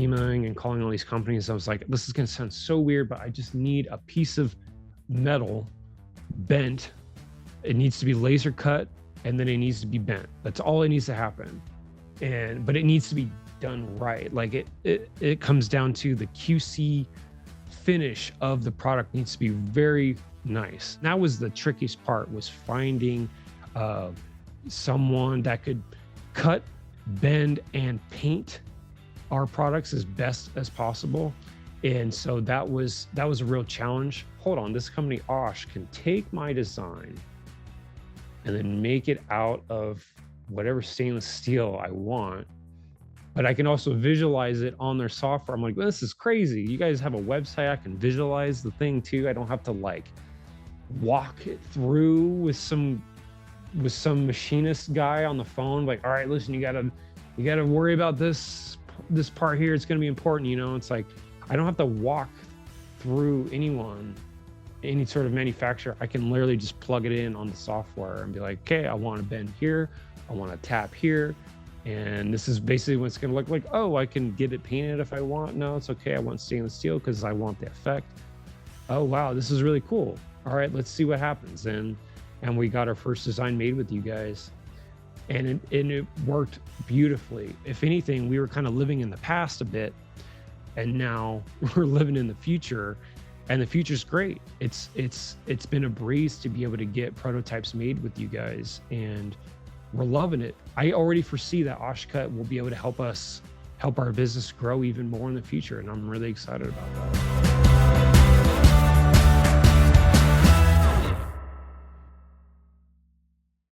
emailing and calling all these companies. I was like, this is going to sound so weird, but I just need a piece of metal bent. It needs to be laser cut, and then it needs to be bent. That's all it needs to happen. But it needs to be done right. Like it comes down to the QC finish of the product needs to be very nice. That was the trickiest part, was finding someone that could cut, bend, and paint our products as best as possible. And so that was a real challenge. Hold on, this company OSH can take my design and then make it out of whatever stainless steel I want, but I can also visualize it on their software. I'm like, well, this is crazy. You guys have a website, I can visualize the thing too. I don't have to like walk it through with some machinist guy on the phone. Like, all right, listen, you gotta worry about this part here. It's gonna be important, you know? It's like, I don't have to walk through any sort of manufacturer. I can literally just plug it in on the software and be like, okay, I want to bend here, I want to tap here, and this is basically what it's going to look like. Oh, I can get it painted if I want. No, it's okay. I want stainless steel because I want the effect. Oh, wow, this is really cool. All right, let's see what happens. And we got our first design made with you guys, and it worked beautifully. If anything, we were kind of living in the past a bit, and now we're living in the future. And the future's great. It's been a breeze to be able to get prototypes made with you guys, and we're loving it. I already foresee that OSH Cut will be able to help our business grow even more in the future, and I'm really excited about that.